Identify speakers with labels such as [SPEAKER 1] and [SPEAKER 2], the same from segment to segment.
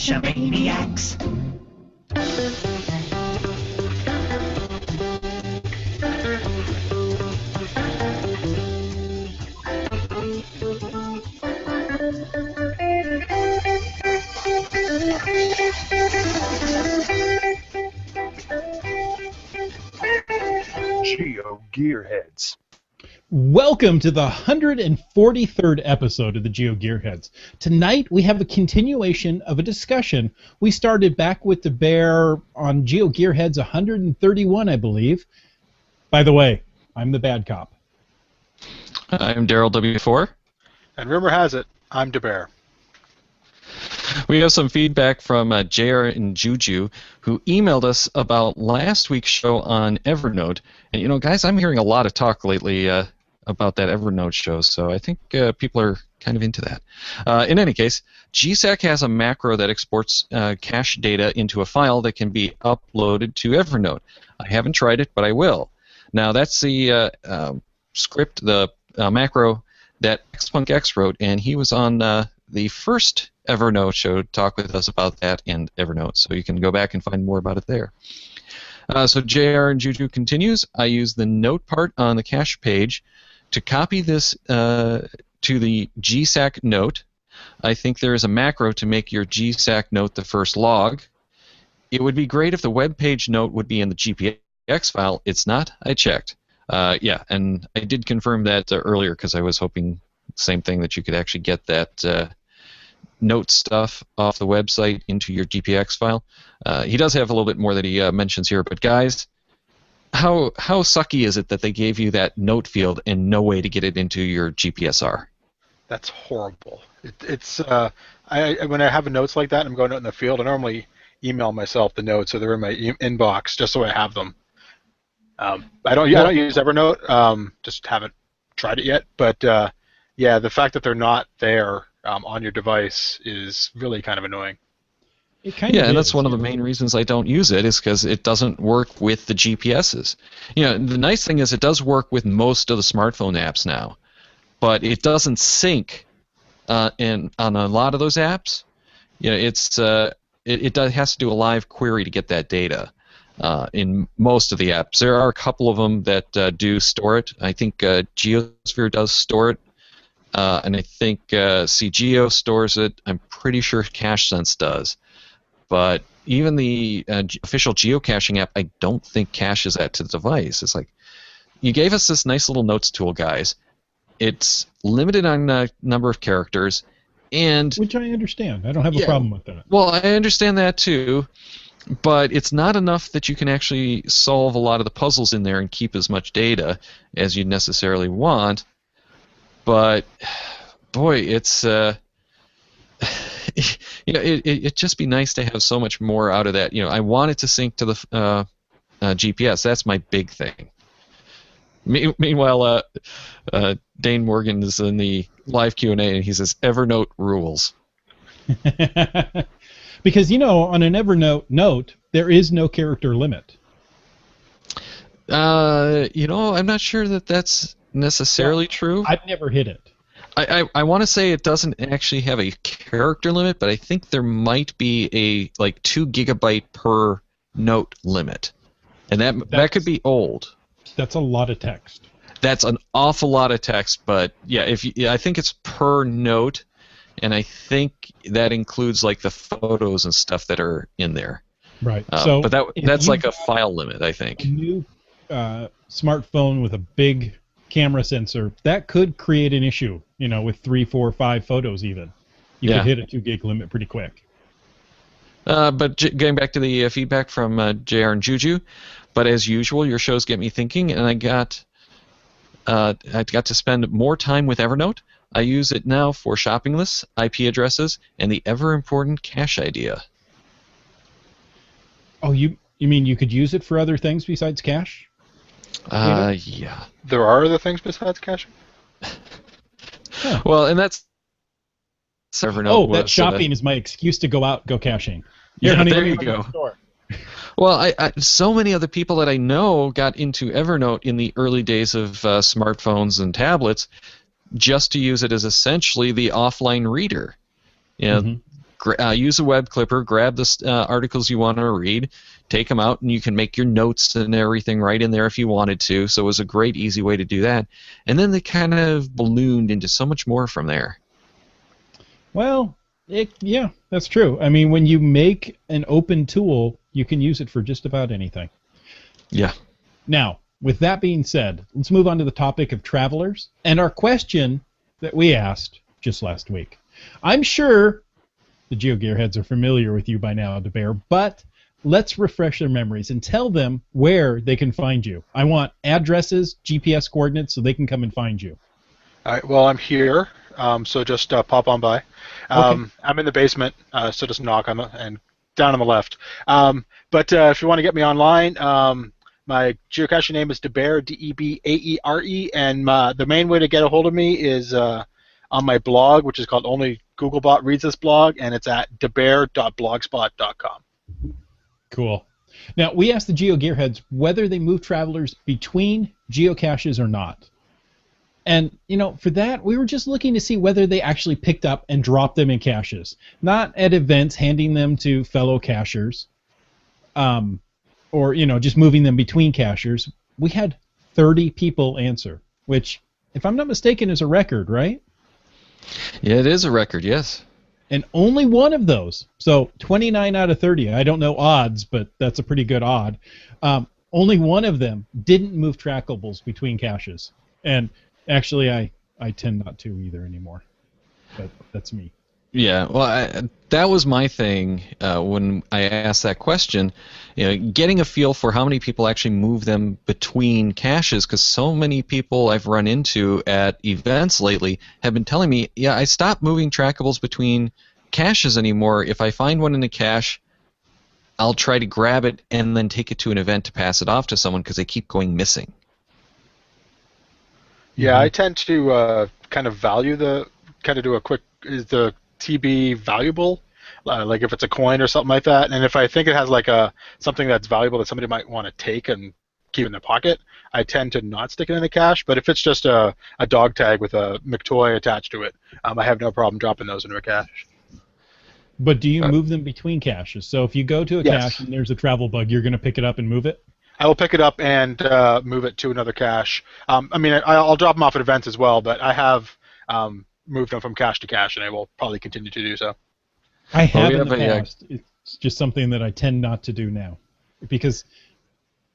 [SPEAKER 1] Cache-a-maniacs.
[SPEAKER 2] GeoGearHeads.
[SPEAKER 3] Welcome to the 143rd episode of the GeoGearHeads. Tonight we have a continuation of a discussion we started back with the bear on GeoGearHeads 131, I believe. By the way, I'm the bad cop.
[SPEAKER 4] I'm Daryl W4.
[SPEAKER 5] And rumor has it, I'm DeBear.
[SPEAKER 4] We have some feedback from JR and Juju, who emailed us about last week's show on Evernote. And, you know, guys, I'm hearing a lot of talk lately about that Evernote show, so I think people are kind of into that. In any case, GSAC has a macro that exports cache data into a file that can be uploaded to Evernote. I haven't tried it, but I will. Now, that's the script, the macro that XPunkX wrote, and he was on the first Evernote show to talk with us about that and Evernote, so you can go back and find more about it there. So JR and Juju continues. I use the note part on the cache page to copy this to the GSAC note. I think there is a macro to make your GSAC note the first log. It would be great if the web page note would be in the GPX file. It's not. I checked. Yeah, and I did confirm that earlier because I was hoping same thing, that you could actually get that note stuff off the website into your GPX file. He does have a little bit more that he mentions here, but guys, how sucky is it that they gave you that note field and no way to get it into your GPSR?
[SPEAKER 5] That's horrible. It's when I have notes like that and I'm going out in the field, I normally email myself the notes so they're in my inbox just so I have them. I don't use Evernote. Just haven't tried it yet. But yeah, the fact that they're not there on your device is really kind of annoying.
[SPEAKER 4] Yeah, and that's one of the main reasons I don't use it, is because it doesn't work with the GPSs. You know, the nice thing is it does work with most of the smartphone apps now, but it doesn't sync on a lot of those apps. You know, it has to do a live query to get that data. In most of the apps, there are a couple of them that do store it. I think Geosphere does store it, and I think CGeo stores it. I'm pretty sure CacheSense does. But even the official geocaching app, I don't think caches that to the device. It's like, you gave us this nice little notes tool, guys. It's limited on number of characters, and
[SPEAKER 3] which I understand. I don't have a problem with that.
[SPEAKER 4] Well, I understand that too, but it's not enough that you can actually solve a lot of the puzzles in there and keep as much data as you necessarily want. But boy, it's you know, it'd just be nice to have so much more out of that. You know, I want it to sync to the GPS. That's my big thing. Meanwhile, Dane Morgan is in the live Q&A, and he says, Evernote rules.
[SPEAKER 3] Because, you know, on an Evernote note, there is no character limit.
[SPEAKER 4] You know, I'm not sure that that's necessarily true.
[SPEAKER 3] I've never hit it.
[SPEAKER 4] I want to say it doesn't actually have a character limit, but I think there might be a 2 gigabyte per note limit, and that could be old.
[SPEAKER 3] That's a lot of text.
[SPEAKER 4] That's an awful lot of text, but yeah, I think it's per note, and I think that includes like the photos and stuff that are in there.
[SPEAKER 3] Right.
[SPEAKER 4] But that's like a file limit, I think.
[SPEAKER 3] A new smartphone with a big camera sensor, that could create an issue, you know, with 3, 4, 5 photos even. You could hit a 2 gig limit pretty quick.
[SPEAKER 4] But getting back to the feedback from JR and Juju, but as usual, your shows get me thinking, and I got to spend more time with Evernote. I use it now for shopping lists, IP addresses, and the ever-important cache idea.
[SPEAKER 3] Oh, you mean you could use it for other things besides cache?
[SPEAKER 4] Yeah.
[SPEAKER 5] There are other things besides caching?
[SPEAKER 3] Huh.
[SPEAKER 4] Well, and that's Evernote.
[SPEAKER 3] Oh, that shopping is my excuse to go caching.
[SPEAKER 4] Yeah,
[SPEAKER 3] honey,
[SPEAKER 4] there you go. Well, so many other people that I know got into Evernote in the early days of smartphones and tablets just to use it as essentially the offline reader. You know, use a web clipper, grab the articles you want to read, take them out, and you can make your notes and everything right in there if you wanted to. So it was a great, easy way to do that. And then they kind of ballooned into so much more from there.
[SPEAKER 3] Well, yeah, that's true. I mean, when you make an open tool, you can use it for just about anything.
[SPEAKER 4] Yeah.
[SPEAKER 3] Now, with that being said, let's move on to the topic of travelers and our question that we asked just last week. I'm sure the GeoGearHeads are familiar with you by now, DeBear, but let's refresh their memories and tell them where they can find you. I want addresses, GPS coordinates, so they can come and find you.
[SPEAKER 5] All right. Well, I'm here, so just pop on by.
[SPEAKER 3] Okay.
[SPEAKER 5] I'm in the basement, so just knock on and down on the left. But if you want to get me online, my geocaching name is DeBear, DeBaere, and the main way to get a hold of me is on my blog, which is called Only Googlebot Reads This Blog, and it's at debear.blogspot.com.
[SPEAKER 3] Cool. Now, we asked the GeoGearHeads whether they move travelers between geocaches or not. And, for that, we were just looking to see whether they actually picked up and dropped them in caches. Not at events handing them to fellow cachers, or, just moving them between cachers. We had 30 people answer, which, if I'm not mistaken, is a record, right?
[SPEAKER 4] Yeah, it is a record, yes.
[SPEAKER 3] And only one of those, so 29 out of 30, I don't know odds, but that's a pretty good odd, only one of them didn't move trackables between caches. And actually, I tend not to either anymore, but that's me.
[SPEAKER 4] Yeah, well, that was my thing when I asked that question. Getting a feel for how many people actually move them between caches, because so many people I've run into at events lately have been telling me, yeah, I stopped moving trackables between caches anymore. If I find one in a cache, I'll try to grab it and then take it to an event to pass it off to someone because they keep going missing.
[SPEAKER 5] Yeah, I tend to kind of do a quick, is the TB valuable? Like if it's a coin or something like that, and if I think it has like something that's valuable that somebody might want to take and keep in their pocket, I tend to not stick it in the cache. But if it's just a dog tag with a McToy attached to it, I have no problem dropping those into a cache.
[SPEAKER 3] But do you move them between caches? So if you go to a
[SPEAKER 5] Yes.
[SPEAKER 3] cache and there's a travel bug, you're going to pick it up and move it?
[SPEAKER 5] I will pick it up and move it to another cache. I'll drop them off at events as well, but I have moved them from cache to cache, and I will probably continue to do so.
[SPEAKER 3] I have in the past. It's just something that I tend not to do now, because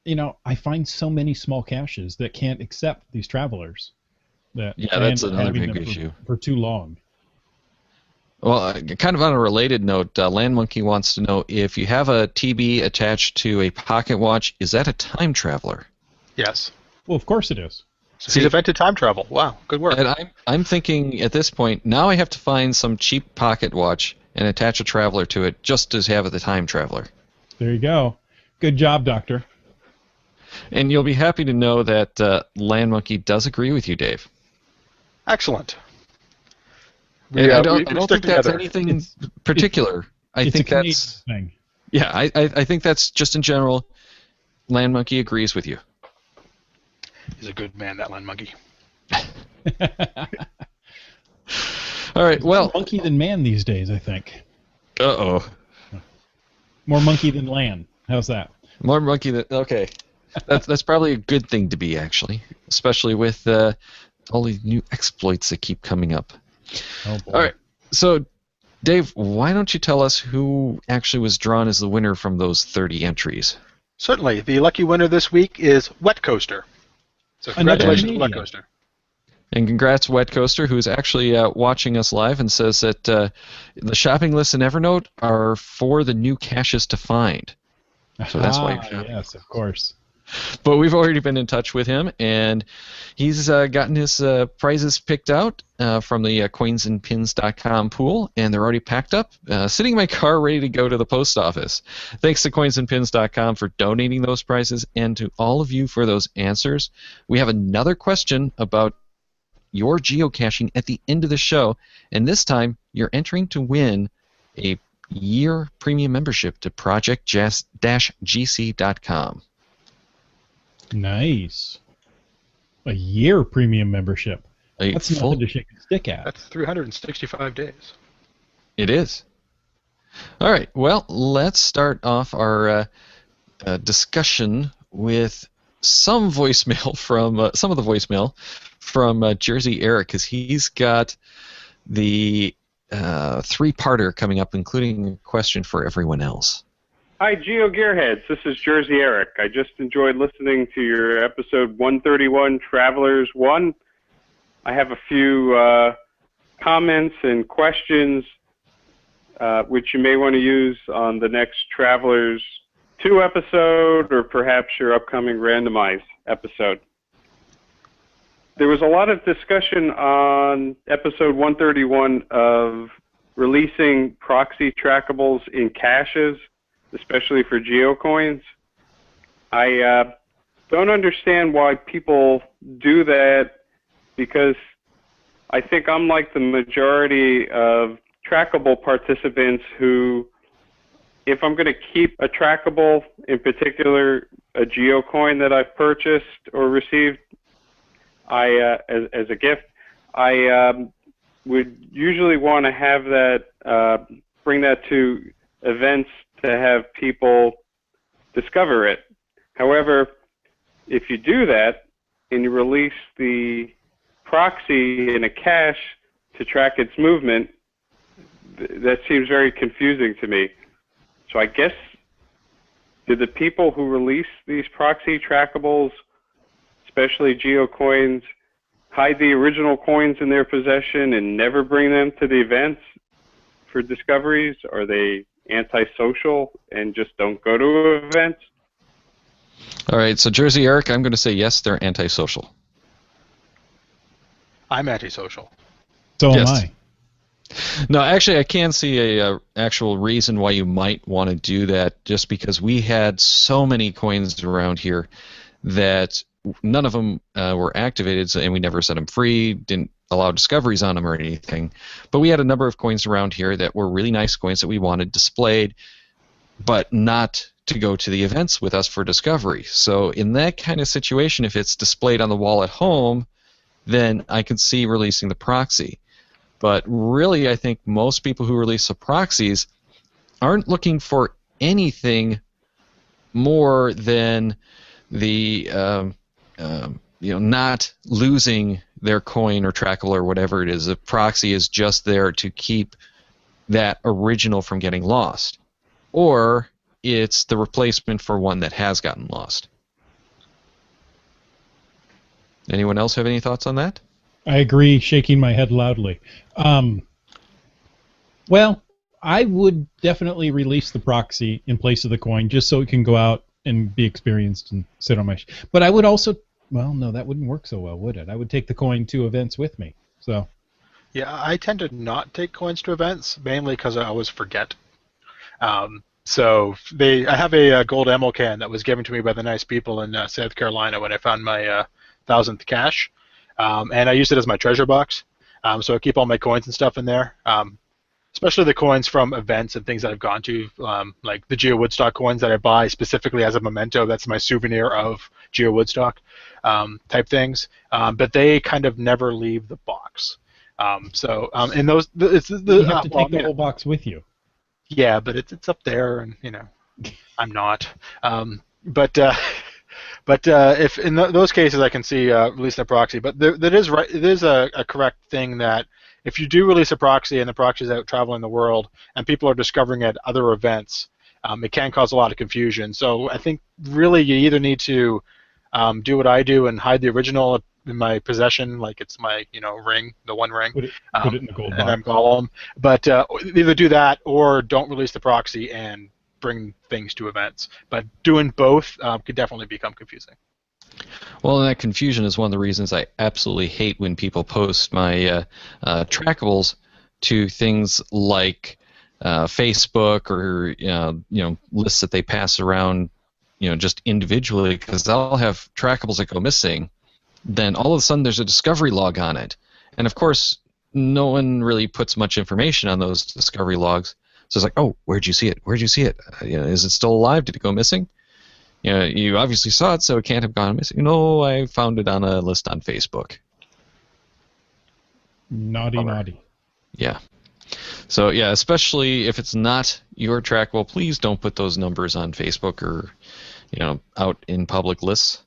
[SPEAKER 3] I find so many small caches that can't accept these travelers.
[SPEAKER 4] That's another big issue
[SPEAKER 3] for too long.
[SPEAKER 4] Well, kind of on a related note, Land Monkey wants to know if you have a TB attached to a pocket watch, is that a time traveler?
[SPEAKER 5] Yes.
[SPEAKER 3] Well, of course it is.
[SPEAKER 5] So he's invented time travel. Wow, good work.
[SPEAKER 4] And I'm thinking at this point, now I have to find some cheap pocket watch and attach a traveler to it just to have it the time traveler.
[SPEAKER 3] There you go. Good job, Doctor.
[SPEAKER 4] And you'll be happy to know that Land Monkey does agree with you, Dave.
[SPEAKER 5] Excellent.
[SPEAKER 4] I don't think that's anything particular. I think
[SPEAKER 3] that's thing.
[SPEAKER 4] Yeah, I think that's just in general. Land Monkey agrees with you.
[SPEAKER 5] He's a good man, that Land Monkey.
[SPEAKER 4] All right, well,
[SPEAKER 3] more monkey than man these days, I think.
[SPEAKER 4] Uh-oh.
[SPEAKER 3] More monkey than land. How's that?
[SPEAKER 4] More monkey than... Okay. That's probably a good thing to be, actually, especially with all these new exploits that keep coming up.
[SPEAKER 3] Oh, boy.
[SPEAKER 4] All right, so Dave, why don't you tell us who actually was drawn as the winner from those 30 entries?
[SPEAKER 5] Certainly. The lucky winner this week is Wet Coaster. So congratulations, Wet Coaster.
[SPEAKER 4] And congrats, Wet Coaster, who's actually watching us live and says that the shopping lists in Evernote are for the new caches to find. So that's why you're shopping.
[SPEAKER 3] Yes, of course.
[SPEAKER 4] But we've already been in touch with him, and he's gotten his prizes picked out from the coinsandpins.com pool, and they're already packed up, sitting in my car ready to go to the post office. Thanks to coinsandpins.com for donating those prizes, and to all of you for those answers. We have another question about your geocaching at the end of the show, and this time you're entering to win a year premium membership to project-gc.com.
[SPEAKER 3] Nice. A year premium membership.
[SPEAKER 4] That's
[SPEAKER 3] nothing to shake a stick at.
[SPEAKER 5] That's 365 days.
[SPEAKER 4] It is. All right. Well, let's start off our discussion with some voicemail from some of the voicemail from Jersey Eric, because he's got the three-parter coming up, including a question for everyone else.
[SPEAKER 1] Hi, GeoGearHeads. This is Jersey Eric. I just enjoyed listening to your episode 131, Travelers 1. I have a few comments and questions which you may want to use on the next Travelers 2 episode, or perhaps your upcoming randomized episode. There was a lot of discussion on episode 131 of releasing proxy trackables in caches, especially for geocoins. I don't understand why people do that, because I think I'm like the majority of trackable participants who, if I'm going to keep a trackable, in particular a geocoin that I've purchased or received as a gift, I would usually want to have that, bring that to events to have people discover it. However, if you do that and you release the proxy in a cache to track its movement, that seems very confusing to me. So I guess, do the people who release these proxy trackables, especially geocoins, hide the original coins in their possession and never bring them to the events for discoveries? Are they antisocial and just don't go to events?
[SPEAKER 4] All right, so Jersey Eric, I'm going to say yes, they're antisocial.
[SPEAKER 5] I'm antisocial.
[SPEAKER 3] So
[SPEAKER 4] Yes.
[SPEAKER 3] am I.
[SPEAKER 4] No, actually, I can see a actual reason why you might want to do that, just because we had so many coins around here that none of them were activated, and we never set them free, didn't allow discoveries on them or anything. But we had a number of coins around here that were really nice coins that we wanted displayed, but not to go to the events with us for discovery. So in that kind of situation, if it's displayed on the wall at home, then I could see releasing the proxy. But really, I think most people who release the proxies aren't looking for anything more than the not losing their coin or trackable or whatever it is. The proxy is just there to keep that original from getting lost, or it's the replacement for one that has gotten lost. Anyone else have any thoughts on that?
[SPEAKER 3] I agree, shaking my head loudly. Well, I would definitely release the proxy in place of the coin, just so it can go out and be experienced and sit on my... But I would also... Well, no, that wouldn't work so well, would it? I would take the coin to events with me. So.
[SPEAKER 5] Yeah, I tend to not take coins to events, mainly because I always forget. So I have a gold ammo can that was given to me by the nice people in South Carolina when I found my 1000th cache. And I used it as my treasure box, so I keep all my coins and stuff in there, especially the coins from events and things that I've gone to, like the Geo Woodstock coins that I buy specifically as a memento. That's my souvenir of Geo Woodstock type things, but they kind of never leave the box. In those, it's the
[SPEAKER 3] You have to take the whole box with you.
[SPEAKER 5] Yeah, but it's up there, and I'm not. But if in those cases I can see release a proxy, but that is right. It is a correct thing that if you do release a proxy and the proxy is out traveling the world and people are discovering it at other events, it can cause a lot of confusion. So I think really you either need to do what I do and hide the original in my possession, like it's my ring, the one ring,
[SPEAKER 3] Put it in the gold box.
[SPEAKER 5] and I'm Gollum. But either do that or don't release the proxy and bring things to events. But doing both could definitely become confusing.
[SPEAKER 4] Well, and that confusion is one of the reasons I absolutely hate when people post my trackables to things like Facebook or lists that they pass around, just individually, because I'll have trackables that go missing. Then all of a sudden there's a discovery log on it, and of course no one really puts much information on those discovery logs. So it's like, oh, where'd you see it? Where'd you see it? Is it still alive? Did it go missing? You obviously saw it, so it can't have gone missing. No, I found it on a list on Facebook.
[SPEAKER 3] Naughty.
[SPEAKER 4] Yeah. So yeah, especially if it's not your trackable, please don't put those numbers on Facebook or out in public lists.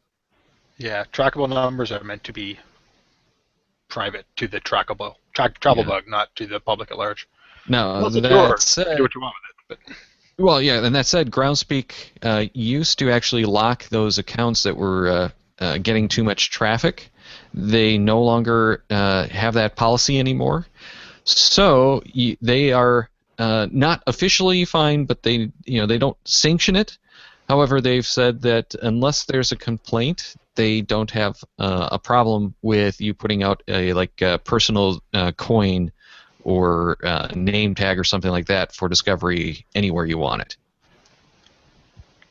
[SPEAKER 5] Yeah, trackable numbers are meant to be private to the travel bug, not to the public at large.
[SPEAKER 4] Now
[SPEAKER 5] Well,
[SPEAKER 4] that
[SPEAKER 5] you
[SPEAKER 4] said,
[SPEAKER 5] can do what you want with it. But
[SPEAKER 4] well, yeah, and that said, Groundspeak used to actually lock those accounts that were getting too much traffic. They no longer have that policy anymore. So they are not officially fined, but they don't sanction it. However, they've said that unless there's a complaint, they don't have a problem with you putting out a personal coin or name tag or something like that for discovery anywhere you want it.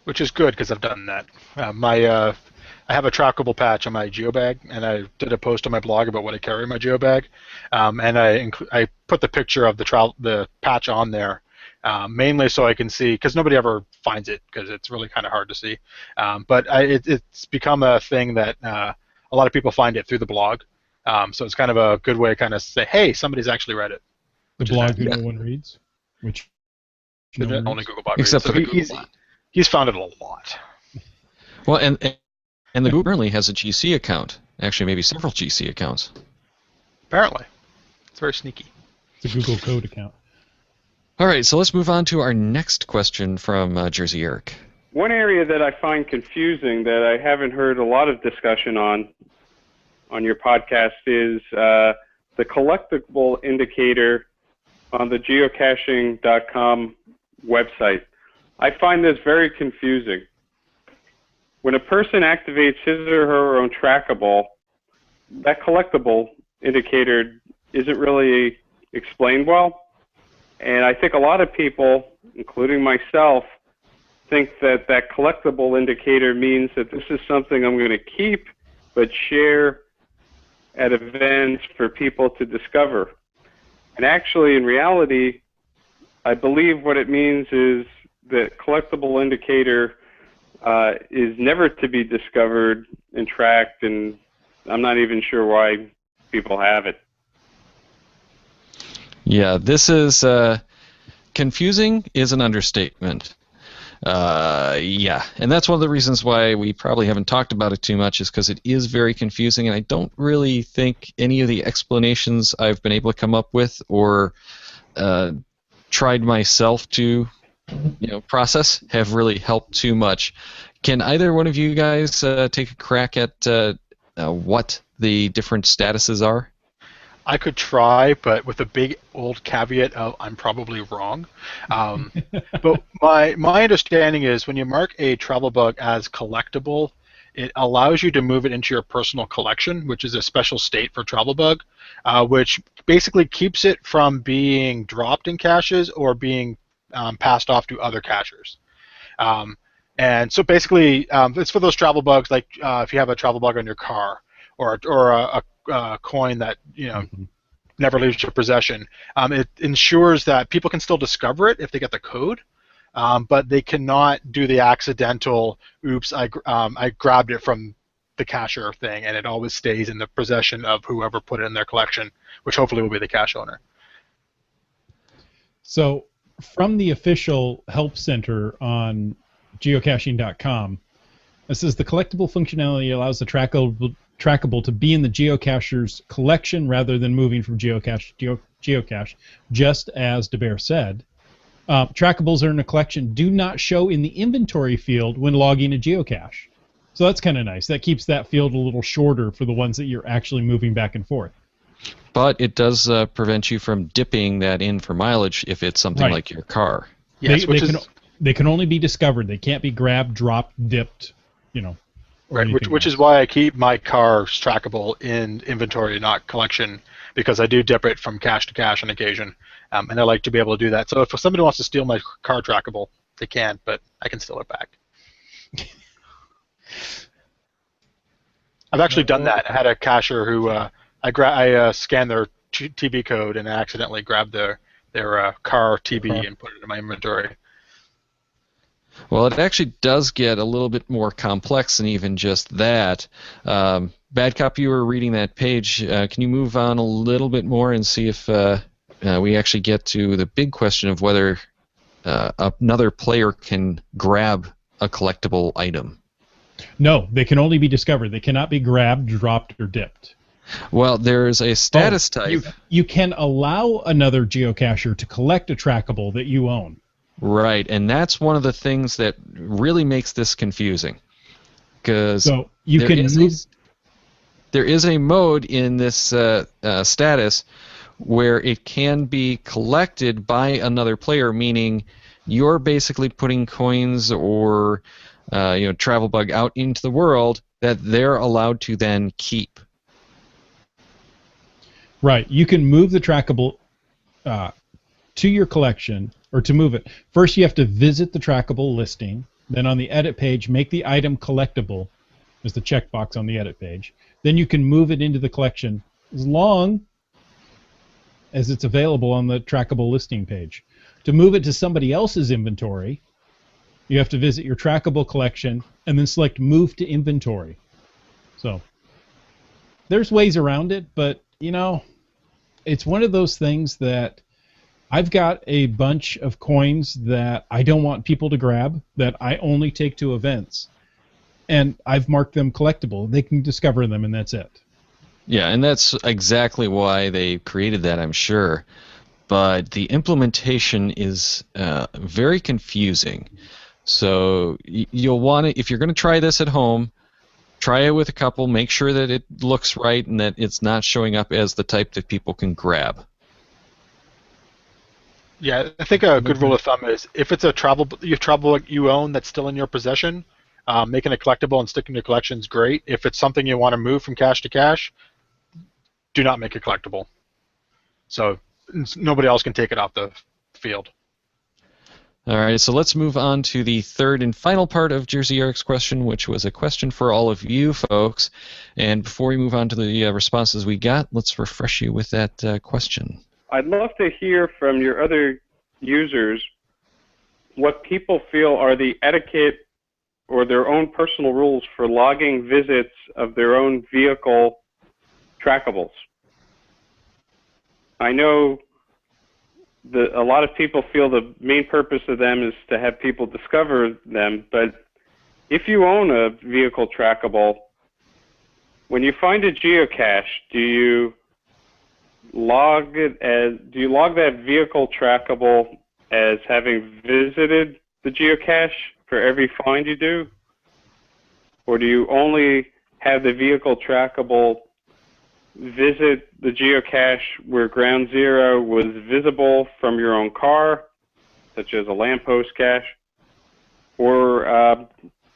[SPEAKER 5] which is good because I've done that. I have a trackable patch on my GeoBag, and I did a post on my blog about what I carry in my GeoBag, and I put the picture of the patch on there, mainly so I can see, because nobody ever finds it because it's really kind of hard to see. But it's become a thing that a lot of people find it through the blog, so it's kind of a good way to kind of say, hey, somebody's actually read it.
[SPEAKER 3] The blog no one reads, which no one
[SPEAKER 5] only
[SPEAKER 3] reads.
[SPEAKER 5] Googlebot
[SPEAKER 4] Except
[SPEAKER 5] reads.
[SPEAKER 4] for the
[SPEAKER 5] Googlebot. He's found it a lot.
[SPEAKER 4] Well, and the Google currently has a GC account. Actually, maybe several GC accounts.
[SPEAKER 5] Apparently. It's very sneaky.
[SPEAKER 3] It's a Google Code account.
[SPEAKER 4] All right, so let's move on to our next question from Jersey Eric.
[SPEAKER 1] One area that I find confusing that I haven't heard a lot of discussion on your podcast is the collectible indicator on the geocaching.com website. I find this very confusing. When a person activates his or her own trackable, that collectible indicator isn't really explained well. And I think a lot of people, including myself, think that that collectible indicator means that this is something I'm going to keep but share at events for people to discover. And actually, in reality, I believe what it means is that collectible indicator is never to be discovered and tracked, and I'm not even sure why people have it.
[SPEAKER 4] Yeah, this is confusing is an understatement. Yeah, and that's one of the reasons why we probably haven't talked about it too much, is because it is very confusing, and I don't really think any of the explanations I've been able to come up with or tried myself to process have really helped too much. Can either one of you guys take a crack at what the different statuses are?
[SPEAKER 5] I could try, but with a big old caveat of I'm probably wrong. But my understanding is when you mark a travel bug as collectible, it allows you to move it into your personal collection, which is a special state for travel bug, which basically keeps it from being dropped in caches or being passed off to other cachers. And so basically, it's for those travel bugs, like if you have a travel bug on your car, or a coin that never leaves your possession. It ensures that people can still discover it if they get the code, but they cannot do the accidental "oops, I grabbed it from the cacher" thing, and it always stays in the possession of whoever put it in their collection, which hopefully will be the cache owner.
[SPEAKER 3] So, from the official help center on geocaching.com, it says the collectible functionality allows the trackable to be in the geocacher's collection rather than moving from geocache to geocache, just as DeBear said. Trackables are in a collection do not show in the inventory field when logging a geocache. So that's kind of nice. That keeps that field a little shorter for the ones that you're actually moving back and forth.
[SPEAKER 4] But it does prevent you from dipping that in for mileage if it's something like your car.
[SPEAKER 5] Yes,
[SPEAKER 3] they can only be discovered. They can't be grabbed, dropped, dipped,
[SPEAKER 5] Right, which is why I keep my car's trackable in inventory, not collection, because I do dip it from cache to cache on occasion, and I like to be able to do that. So if somebody wants to steal my car trackable, they can, but I can steal it back. I've actually done that. I had a cacher who I scanned their TB code and I accidentally grabbed their car TB and put it in my inventory.
[SPEAKER 4] Well, it actually does get a little bit more complex than even just that. Bad Cop, you were reading that page. Can you move on a little bit more and see if we actually get to the big question of whether another player can grab a collectible item.
[SPEAKER 3] No, they can only be discovered. They cannot be grabbed, dropped, or dipped.
[SPEAKER 4] Well, there's a status type.
[SPEAKER 3] You can allow another geocacher to collect a trackable that you own.
[SPEAKER 4] Right, and that's one of the things that really makes this confusing. Because
[SPEAKER 3] so you
[SPEAKER 4] there is a mode in this status where it can be collected by another player, meaning you're basically putting coins or travel bug out into the world that they're allowed to then keep.
[SPEAKER 3] Right. You can move the trackable to your collection, or to move it. First, you have to visit the trackable listing. Then on the edit page, make the item collectible. There's the checkbox on the edit page. Then you can move it into the collection as long as it's available on the trackable listing page. To move it to somebody else's inventory, you have to visit your trackable collection and then select Move to Inventory. So there's ways around it, but it's one of those things that I've got a bunch of coins that I don't want people to grab, that I only take to events, and I've marked them collectible. They can discover them, and that's it.
[SPEAKER 4] Yeah, and that's exactly why they created that, I'm sure. But the implementation is very confusing. So you'll want to, if you're going to try this at home, try it with a couple, make sure that it looks right and that it's not showing up as the type that people can grab.
[SPEAKER 5] Yeah, I think a good rule of thumb is if it's a travel you own that's still in your possession, making it collectible and sticking to collection is great. If it's something you want to move from cache to cache, do not make it collectible. So nobody else can take it off the field.
[SPEAKER 4] All right, so let's move on to the third and final part of Jersey Eric's question, which was a question for all of you folks. And before we move on to the responses we got, let's refresh you with that question.
[SPEAKER 1] I'd love to hear from your other users what people feel are the etiquette or their own personal rules for logging visits of their own vehicle trackables. I know that a lot of people feel the main purpose of them is to have people discover them, but if you own a vehicle trackable, when you find a geocache, do you log that vehicle trackable as having visited the geocache for every find you do? Or do you only have the vehicle trackable visit the geocache where ground zero was visible from your own car, such as a lamppost cache, or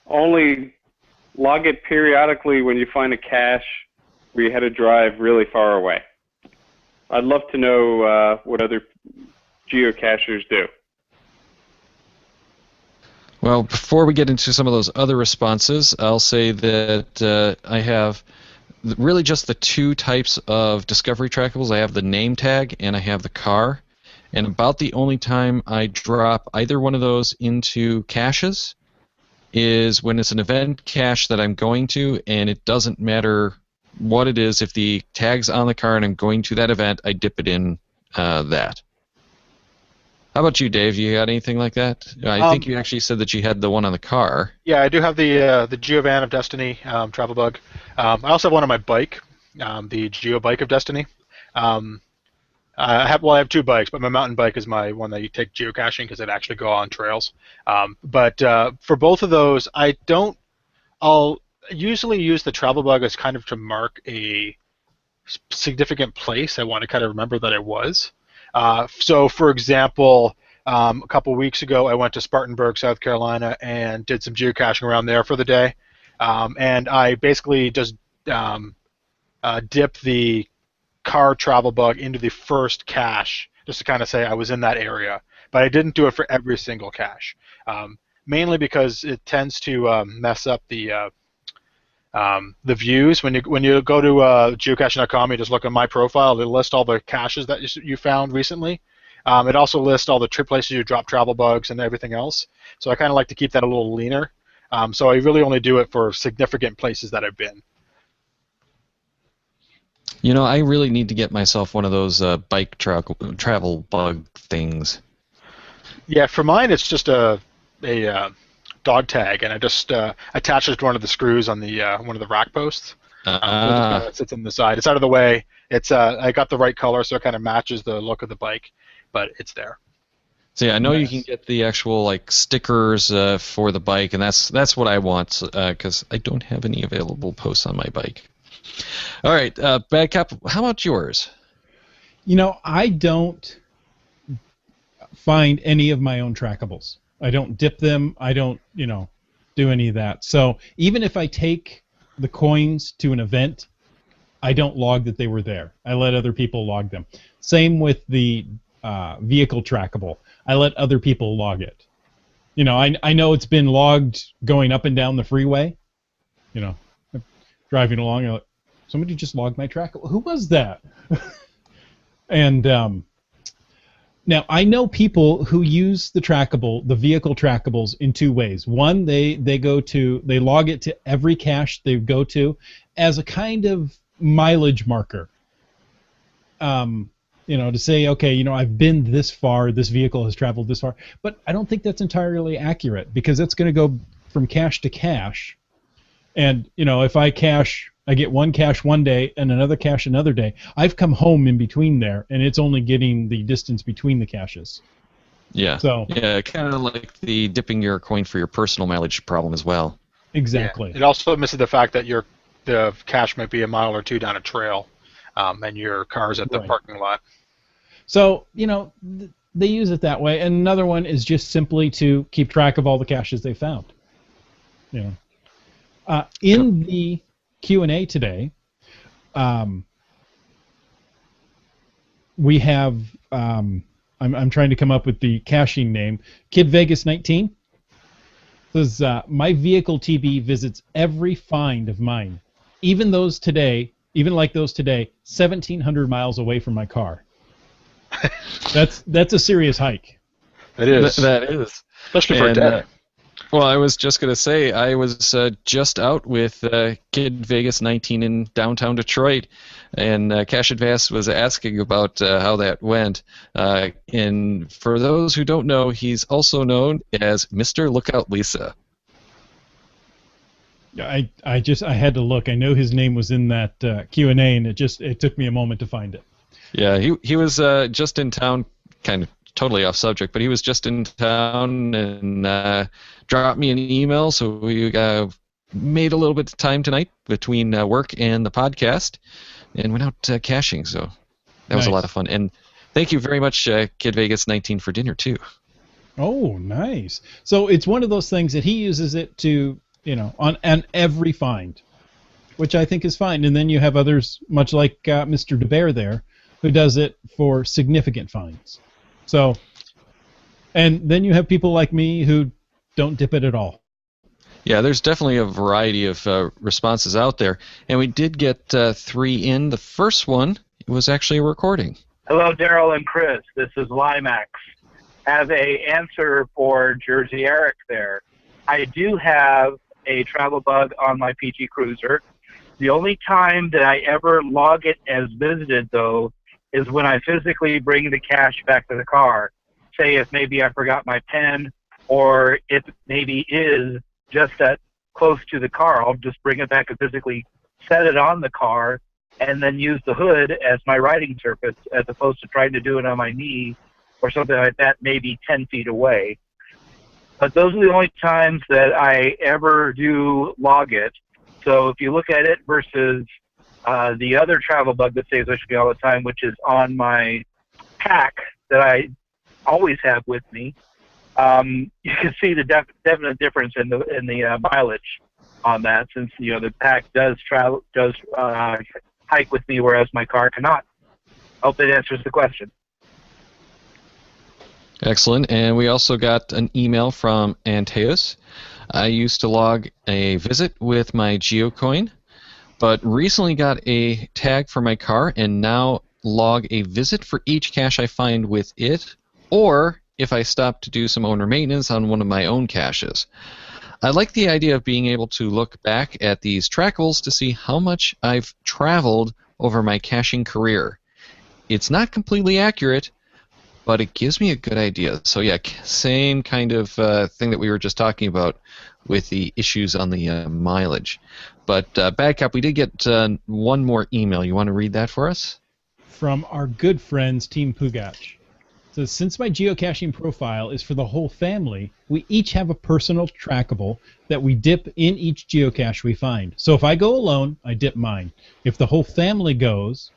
[SPEAKER 1] only log it periodically when you find a cache where you had to drive really far away? I'd love to know what other geocachers do.
[SPEAKER 4] Well, before we get into some of those other responses, I'll say that I have really just the two types of discovery trackables. I have the name tag and I have the car. And about the only time I drop either one of those into caches is when it's an event cache that I'm going to, and it doesn't matter what it is. If the tag's on the car and I'm going to that event, I dip it in that. How about you, Dave? You got anything like that? I think you actually said that you had the one on the car.
[SPEAKER 5] Yeah, I do have the Geovan of Destiny travel bug. I also have one on my bike, the Geo Bike of Destiny. I have two bikes, but my mountain bike is my one that you take geocaching because it actually go on trails. But for both of those, I'll usually use the travel bug as kind of to mark a significant place I want to kind of remember that it was. So, for example, a couple weeks ago, I went to Spartanburg, South Carolina, and did some geocaching around there for the day. And I basically just dipped the car travel bug into the first cache, just to kind of say I was in that area. But I didn't do it for every single cache, mainly because it tends to mess up the views. When you go to geocaching.com, you just look at my profile. It'll list all the caches that you found recently. It also lists all the trip places you drop travel bugs and everything else. So I kind of like to keep that a little leaner. So I really only do it for significant places that I've been.
[SPEAKER 4] You know, I really need to get myself one of those bike travel bug things.
[SPEAKER 5] Yeah, for mine it's just a dog tag, and I just attach it to one of the screws on the one of the rack posts. So it just kind of sits on the side. It's out of the way. It's I got the right color, so it kind of matches the look of the bike, but it's there.
[SPEAKER 4] So yeah, I know you can get the actual like stickers for the bike, and that's what I want because I don't have any available posts on my bike. All right, Bad Cap, how about yours?
[SPEAKER 3] You know, I don't find any of my own trackables. I don't dip them. I don't, do any of that. So even if I take the coins to an event, I don't log that they were there. I let other people log them. Same with the vehicle trackable. I let other people log it. You know, I know it's been logged going up and down the freeway. You know, driving along, I'm like, somebody just logged my trackable. Who was that? And now I know people who use the vehicle trackables in two ways. One, they log it to every cache they go to as a kind of mileage marker. To say, okay, I've been this far, this vehicle has traveled this far, but I don't think that's entirely accurate because that's going to go from cache to cache. And, if I get one cache one day and another cache another day, I've come home in between there, and it's only getting the distance between the caches.
[SPEAKER 4] Yeah.
[SPEAKER 3] So
[SPEAKER 4] yeah, kind of like the dipping your coin for your personal mileage problem as well.
[SPEAKER 3] Exactly.
[SPEAKER 5] Yeah. It also misses the fact that the cache might be a mile or two down a trail, and your car's at the parking lot.
[SPEAKER 3] So, they use it that way. And another one is just simply to keep track of all the caches they found. In the Q&A today, we have, I'm trying to come up with the caching name, Kid Vegas 19 says, my vehicle TB visits every find of mine, even like those today, 1,700 miles away from my car. That's a serious hike.
[SPEAKER 5] It is.
[SPEAKER 4] That is.
[SPEAKER 5] Especially for a day.
[SPEAKER 4] Well, I was just going to say, I was just out with Kid Vegas 19 in downtown Detroit, and Cash Advance was asking about how that went. And for those who don't know, he's also known as Mr. Lookout Lisa.
[SPEAKER 3] I had to look. I know his name was in that Q&A, and it took me a moment to find it.
[SPEAKER 4] Yeah, he was just in town, kind of totally off subject, but he was just in town and dropped me an email, so we made a little bit of time tonight between work and the podcast and went out caching, so that was a lot of fun. And thank you very much, Kid Vegas 19, for dinner, too.
[SPEAKER 3] Oh, nice. So it's one of those things that he uses it to, on every find, which I think is fine. And then you have others, much like Mr. DeBear there, who does it for significant finds. So, and then you have people like me who don't dip it at all.
[SPEAKER 4] Yeah, there's definitely a variety of responses out there, and we did get 3 in. The first one was actually a recording.
[SPEAKER 2] Hello, Daryl and Chris. This is Limax. Have a answer for Jersey Eric there. I do have a travel bug on my PG Cruiser. The only time that I ever log it as visited, though, is when I physically bring the cache back to the car. Say if maybe I forgot my pen, or if maybe is just that close to the car, I'll just bring it back and physically set it on the car and then use the hood as my riding surface as opposed to trying to do it on my knee or something like that, maybe 10 feet away. But those are the only times that I ever do log it. So if you look at it versus the other travel bug that saves with me all the time, which is on my pack that I always have with me, you can see the definite difference in the mileage on that, since the pack does hike with me, whereas my car cannot. Hope that answers the question.
[SPEAKER 4] Excellent. And we also got an email from Anteus. I used to log a visit with my GeoCoin, but recently got a tag for my car and now log a visit for each cache I find with it, or if I stop to do some owner maintenance on one of my own caches. I like the idea of being able to look back at these trackables to see how much I've traveled over my caching career. It's not completely accurate, but it gives me a good idea. So yeah, same kind of thing that we were just talking about with the issues on the mileage. But Badcap, we did get one more email. You want to read that for us?
[SPEAKER 3] From our good friends, Team Pugach. So since my geocaching profile is for the whole family, we each have a personal trackable that we dip in each geocache we find. So if I go alone, I dip mine. If the whole family goes,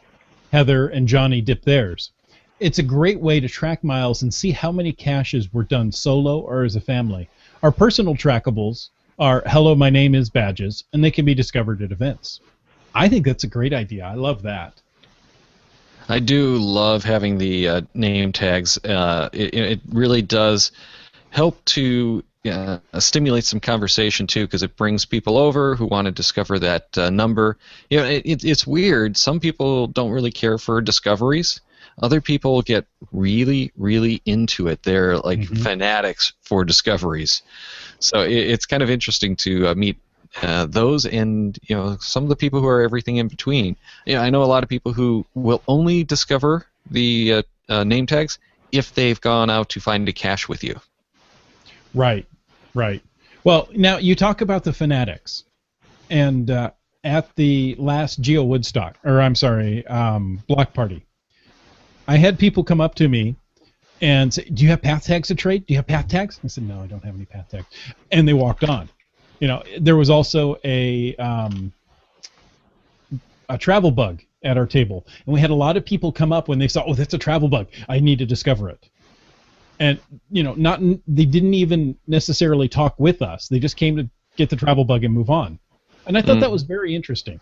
[SPEAKER 3] Heather and Johnny dip theirs. It's a great way to track miles and see how many caches were done solo or as a family. Our personal trackables are hello, my name is badges, and they can be discovered at events. I think that's a great idea. I love that.
[SPEAKER 4] I do love having the name tags. It really does help to stimulate some conversation too, because it brings people over who want to discover that number. You know, it's weird. Some people don't really care for discoveries. Other people get really, really into it. They're like fanatics for discoveries. So it's kind of interesting to meet those and some of the people who are everything in between. I know a lot of people who will only discover the name tags if they've gone out to find a cache with you.
[SPEAKER 3] Right. Well, now you talk about the fanatics, and at the last Geo Woodstock, or I'm sorry, block party, I had people come up to me and say, "Do you have path tags to trade? Do you have path tags?" I said, "No, I don't have any path tags," and they walked on. There was also a travel bug at our table, and we had a lot of people come up when they saw, "Oh, that's a travel bug. I need to discover it." And they didn't even necessarily talk with us. They just came to get the travel bug and move on. And I thought that was very interesting.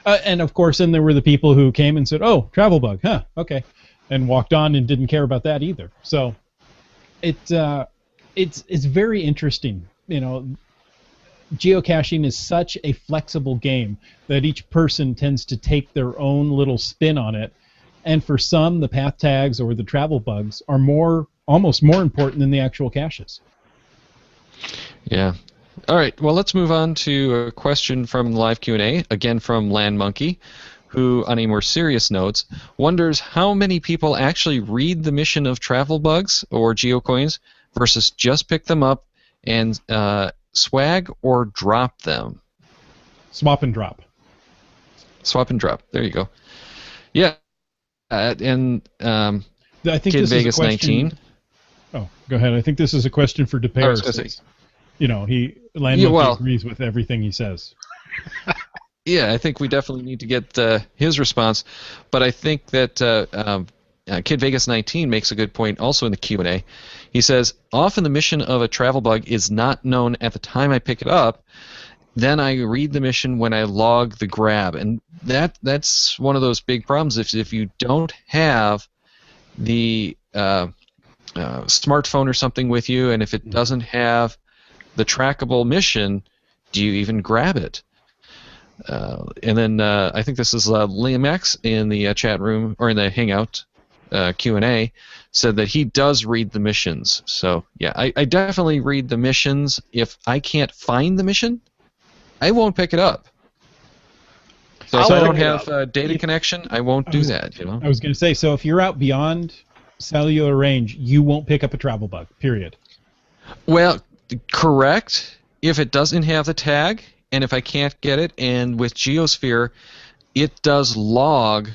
[SPEAKER 3] And of course, then there were the people who came and said, "Oh, travel bug, huh? Okay," and walked on and didn't care about that either. So it's very interesting. Geocaching is such a flexible game that each person tends to take their own little spin on it, and for some, the path tags or the travel bugs are almost more important than the actual caches.
[SPEAKER 4] Yeah. All right. Well, let's move on to a question from the live Q&A, again from Land Monkey, who, on a more serious note, wonders how many people actually read the mission of travel bugs or geocoins versus just pick them up and swag or drop them.
[SPEAKER 3] Swap and drop.
[SPEAKER 4] Swap and drop. There you go. Yeah. And
[SPEAKER 3] I think
[SPEAKER 4] Kid
[SPEAKER 3] this
[SPEAKER 4] Vegas
[SPEAKER 3] is a question,
[SPEAKER 4] 19.
[SPEAKER 3] Oh, go ahead. I think this is a question for DeParis. Land Monkey agrees with everything he says.
[SPEAKER 4] Yeah, I think we definitely need to get his response. But I think that Kid Vegas 19 makes a good point also in the Q&A. He says, often the mission of a travel bug is not known at the time I pick it up. Then I read the mission when I log the grab. And that's one of those big problems. If you don't have the smartphone or something with you, and if it doesn't have the trackable mission, do you even grab it? And then I think this is Liam X in the chat room, or in the Hangout Q&A, said that he does read the missions. So yeah, I definitely read the missions. If I can't find the mission, I won't pick it up. So if I don't have a data connection, I won't do that.
[SPEAKER 3] I was going to say, so if you're out beyond cellular range, you won't pick up a travel bug, period.
[SPEAKER 4] Well, correct. If it doesn't have the tag, and if I can't get it, and with Geosphere, it does log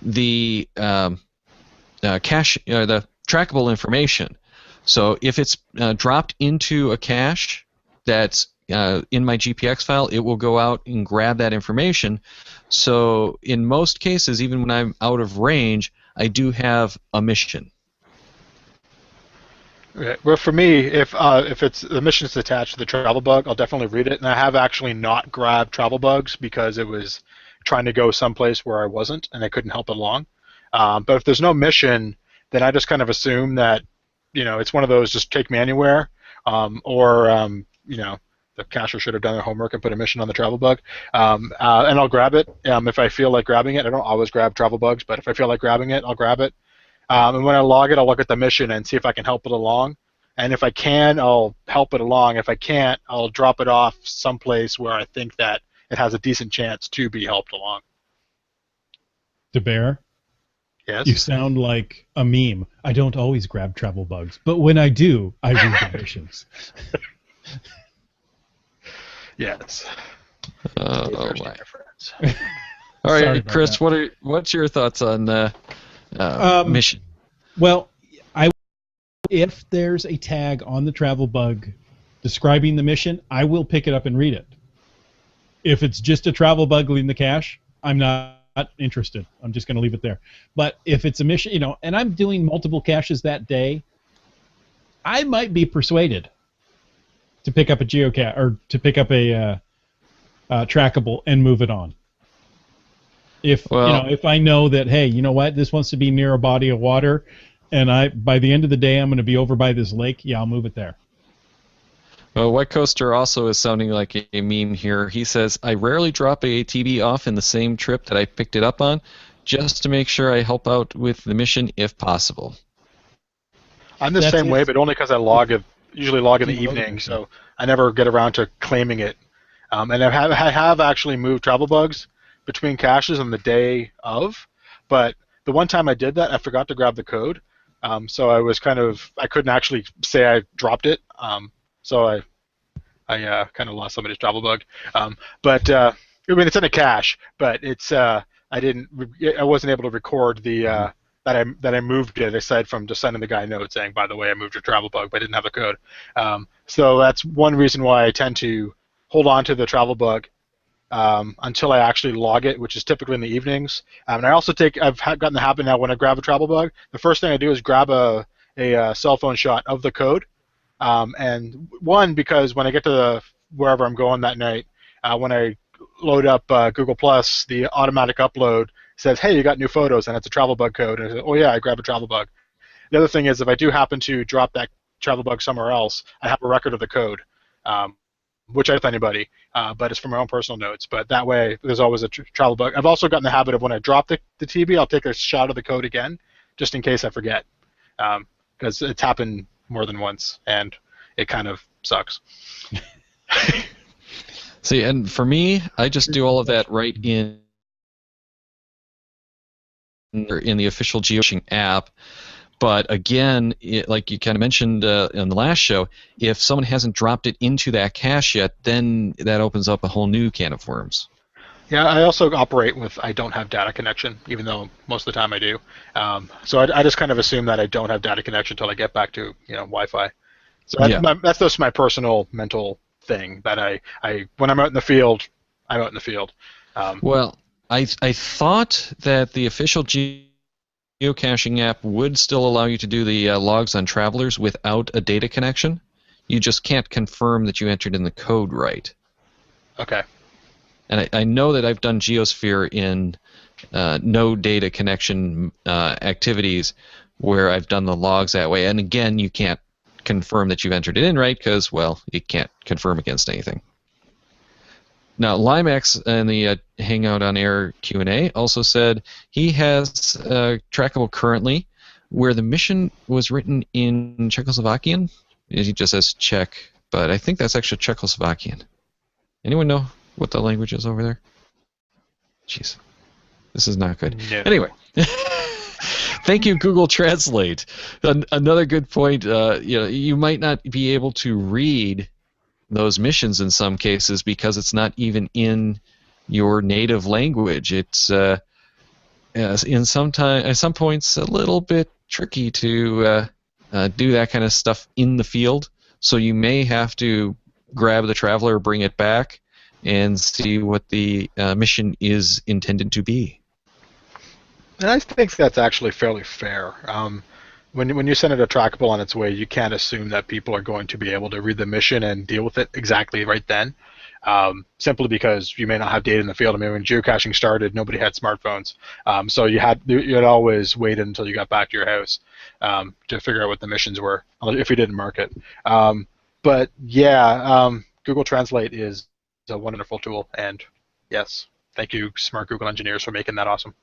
[SPEAKER 4] the cache, the trackable information. So if it's dropped into a cache that's in my GPX file, it will go out and grab that information. So in most cases, even when I'm out of range, I do have a mission.
[SPEAKER 5] Okay. Well, for me, if it's the mission is attached to the travel bug, I'll definitely read it. And I have actually not grabbed travel bugs because it was trying to go someplace where I wasn't, and I couldn't help it along. But if there's no mission, then I just kind of assume that, it's one of those just take me anywhere, or the cacher should have done their homework and put a mission on the travel bug, and I'll grab it if I feel like grabbing it. I don't always grab travel bugs, but if I feel like grabbing it, I'll grab it. And when I log it, I'll look at the mission and see if I can help it along. And if I can, I'll help it along. If I can't, I'll drop it off someplace where I think that it has a decent chance to be helped along.
[SPEAKER 3] The bear.
[SPEAKER 5] Yes.
[SPEAKER 3] You sound like a meme. I don't always grab travel bugs, but when I do, I read the missions.
[SPEAKER 5] Yes.
[SPEAKER 4] Oh
[SPEAKER 5] Thirsty,
[SPEAKER 4] my.
[SPEAKER 5] my friends.
[SPEAKER 4] All
[SPEAKER 3] Sorry
[SPEAKER 4] right,
[SPEAKER 3] about
[SPEAKER 4] Chris,
[SPEAKER 3] that.
[SPEAKER 4] what's your thoughts on mission?
[SPEAKER 3] Well, if there's a tag on the travel bug describing the mission, I will pick it up and read it. If it's just a travel bug leaving the cache, I'm not interested. I'm just going to leave it there. But if it's a mission, and I'm doing multiple caches that day, I might be persuaded to pick up a geocache or to pick up a trackable and move it on. If I know that, hey, you know what, this wants to be near a body of water, and by the end of the day I'm going to be over by this lake, yeah, I'll move it there.
[SPEAKER 4] Well, White Coaster also is sounding like a meme here. He says, I rarely drop a ATV off in the same trip that I picked it up on, just to make sure I help out with the mission if possible.
[SPEAKER 5] I'm the same way, but only because I usually log in the evening, so I never get around to claiming it. And I have actually moved travel bugs between caches on the day of, but the one time I did that, I forgot to grab the code, so I couldn't actually say I dropped it, so I kind of lost somebody's travel bug. But I mean, it's in a cache, but it's I wasn't able to record the that I moved it, aside from just sending the guy a note saying, by the way, I moved your travel bug, but I didn't have the code. So that's one reason why I tend to hold on to the travel bug until I actually log it, which is typically in the evenings. And I've gotten the habit now when I grab a travel bug, the first thing I do is grab a cell phone shot of the code. And one, because when I get to wherever I'm going that night, when I load up Google Plus, the automatic upload says, hey, you got new photos, and it's a travel bug code. And I say, oh yeah, I grab a travel bug. The other thing is, if I do happen to drop that travel bug somewhere else, I have a record of the code, which I don't tell anybody, but it's for my own personal notes. But that way, there's always a travel bug. I've also gotten the habit of when I drop the TB, I'll take a shot of the code again, just in case I forget, because it's happened more than once, and it kind of sucks.
[SPEAKER 4] See, and for me, I just do all of that right in the official GeoCaching app. But again, like you kind of mentioned in the last show, if someone hasn't dropped it into that cache yet, then that opens up a whole new can of worms.
[SPEAKER 5] Yeah, I also operate with I don't have data connection, even though most of the time I do. So I just kind of assume that I don't have data connection until I get back to Wi-Fi. So that's just my personal mental thing that I when I'm out in the field, I'm out in the field.
[SPEAKER 4] Well, I thought that the official geocaching app would still allow you to do the logs on travelers without a data connection. You just can't confirm that you entered in the code right.
[SPEAKER 5] Okay.
[SPEAKER 4] And I know that I've done Geosphere in no data connection activities where I've done the logs that way. And again, you can't confirm that you've entered it in right because, well, you can't confirm against anything. Now, Limax in the Hangout on Air Q&A also said he has Trackable currently where the mission was written in Czechoslovakian. He just says Czech, but I think that's actually Czechoslovakian. Anyone know what the language is over there? Jeez. This is not good.
[SPEAKER 5] No.
[SPEAKER 4] Anyway. Thank you, Google Translate. Another good point, you might not be able to read those missions in some cases because it's not even in your native language. It's at some points a little bit tricky to do that kind of stuff in the field. So you may have to grab the traveler, bring it back, and see what the mission is intended to be.
[SPEAKER 5] And I think that's actually fairly fair. When you send it a trackable on its way, you can't assume that people are going to be able to read the mission and deal with it exactly right then, simply because you may not have data in the field. I mean, when geocaching started, nobody had smartphones, so you'd always wait until you got back to your house to figure out what the missions were, if you didn't mark it. But yeah, Google Translate is a wonderful tool, and yes, thank you, smart Google engineers, for making that awesome.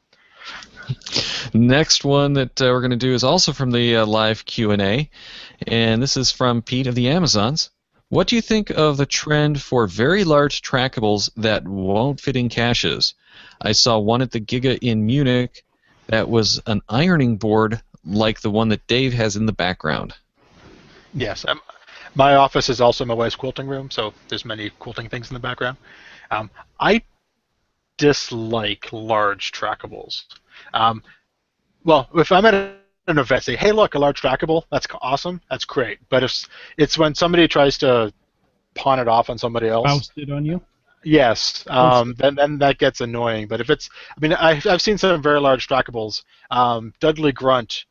[SPEAKER 4] Next one that we're going to do is also from the live Q&A, and this is from Pete of the Amazons. What do you think of the trend for very large trackables that won't fit in caches? I saw one at the Giga in Munich that was an ironing board like the one that Dave has in the background.
[SPEAKER 5] Yes. My office is also my wife's quilting room, so there's many quilting things in the background. I dislike large trackables. Well, if I'm at an event, say, hey, look, a large trackable, that's awesome, that's great. But if it's when somebody tries to pawn it off on somebody else.
[SPEAKER 3] Bounced it on you?
[SPEAKER 5] Yes, then that gets annoying. But if it's, I mean, I've seen some very large trackables. Dudley Grunt,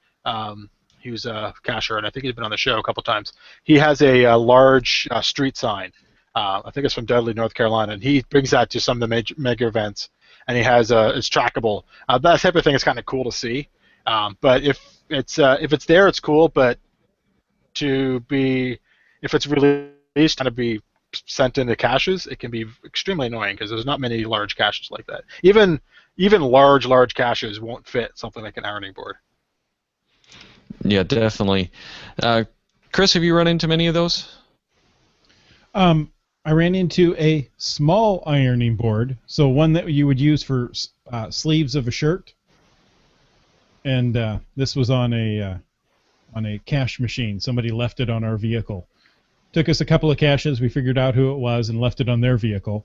[SPEAKER 5] he was a cashier, and I think he's been on the show a couple times. He has a large street sign. I think it's from Dudley, North Carolina, and he brings that to some of the mega events. And he has it's trackable. That type of thing is kind of cool to see. But if it's there, it's cool. But if it's released and to be sent into caches, it can be extremely annoying because there's not many large caches like that. Even large caches won't fit something like an ironing board.
[SPEAKER 4] Yeah, definitely. Chris, have you run into many of those?
[SPEAKER 3] I ran into a small ironing board, so one that you would use for sleeves of a shirt, and this was on a cache machine. Somebody left it on our vehicle. Took us a couple of caches. We figured out who it was and left it on their vehicle.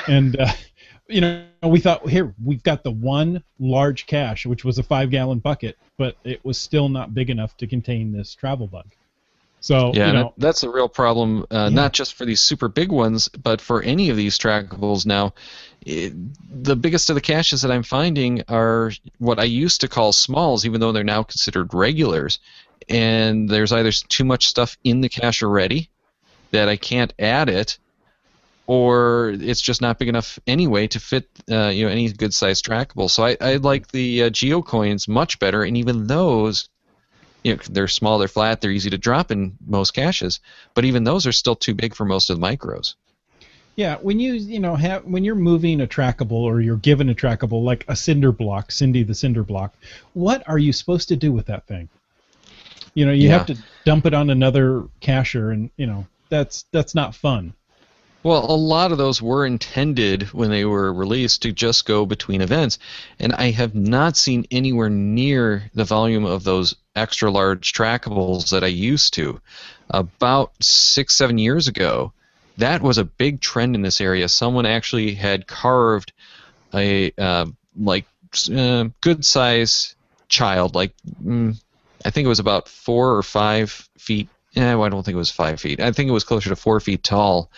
[SPEAKER 3] And we thought, here, we've got the one large cache, which was a 5-gallon bucket, but it was still not big enough to contain this travel bug. So
[SPEAKER 4] yeah, that's a real problem, not just for these super big ones, but for any of these trackables now. The biggest of the caches that I'm finding are what I used to call smalls, even though they're now considered regulars. And there's either too much stuff in the cache already that I can't add it, or it's just not big enough anyway to fit any good-sized trackable. So I like the GeoCoins much better, and even those, they're small, they're flat, they're easy to drop in most caches, but even those are still too big for most of the micros.
[SPEAKER 3] Yeah, when when you're moving a trackable or you're given a trackable like a cinder block, Cindy the cinder block, what are you supposed to do with that thing? You have to dump it on another cacher, and that's not fun.
[SPEAKER 4] Well, a lot of those were intended when they were released to just go between events, and I have not seen anywhere near the volume of those extra large trackables that I used to. About 6-7 years ago, that was a big trend in this area. Someone actually had carved a good size child, I think it was about 4 or 5 feet. I don't think it was 5 feet. I think it was closer to 4 feet tall.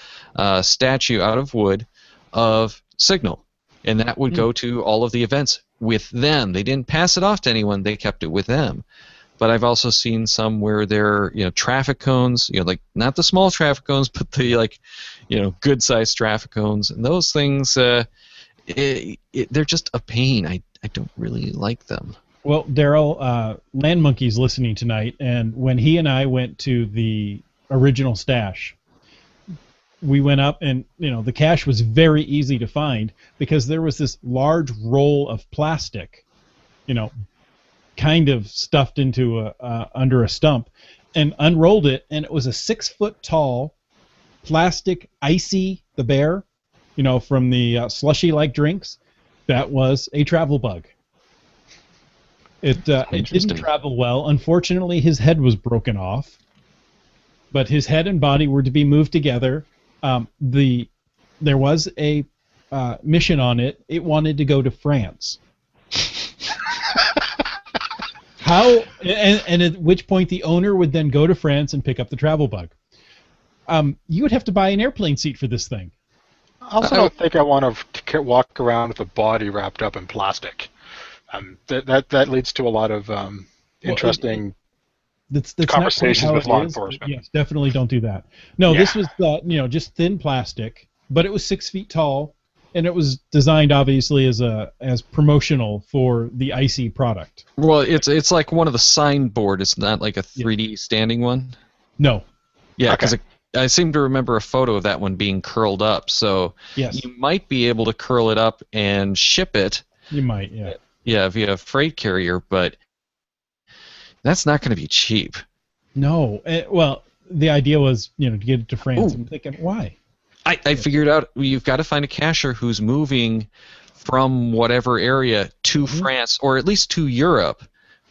[SPEAKER 4] Statue out of wood of Signal, and that would go to all of the events with them. They didn't pass it off to anyone. They kept it with them. But I've also seen some where they're traffic cones, not the small traffic cones, but the good sized traffic cones, and those things they're just a pain. I don't really like them.
[SPEAKER 3] Well, Daryl, Land Monkey's listening tonight, and when he and I went to the original stash, we went up, and the cache was very easy to find because there was this large roll of plastic, kind of stuffed into under a stump, and unrolled it, and it was a 6-foot tall plastic Icy the Bear, from the slushy-like drinks. That was a travel bug. It didn't travel well. Unfortunately, his head was broken off, but his head and body were to be moved together. There was a mission on it. It wanted to go to France. How and at which point the owner would then go to France and pick up the travel bug. You would have to buy an airplane seat for this thing.
[SPEAKER 5] I also don't think I want to walk around with a body wrapped up in plastic. That leads to a lot of interesting
[SPEAKER 3] that's
[SPEAKER 5] conversations with law
[SPEAKER 3] is,
[SPEAKER 5] enforcement.
[SPEAKER 3] Yes, definitely don't do that. No, This was just thin plastic, but it was 6 feet tall, and it was designed obviously as promotional for the Icy product.
[SPEAKER 4] Well, it's like one of the signboard. It's not like a 3D standing one.
[SPEAKER 3] No.
[SPEAKER 4] Yeah, because I seem to remember a photo of that one being curled up. So
[SPEAKER 3] yes.
[SPEAKER 4] You might be able to curl it up and ship it.
[SPEAKER 3] You might, yeah.
[SPEAKER 4] Yeah, via freight carrier, but that's not going to be cheap.
[SPEAKER 3] No. Well, the idea was, to get it to France.
[SPEAKER 4] Ooh.
[SPEAKER 3] I'm thinking, why?
[SPEAKER 4] I figured out you've got to find a cacher who's moving from whatever area to France, or at least to Europe,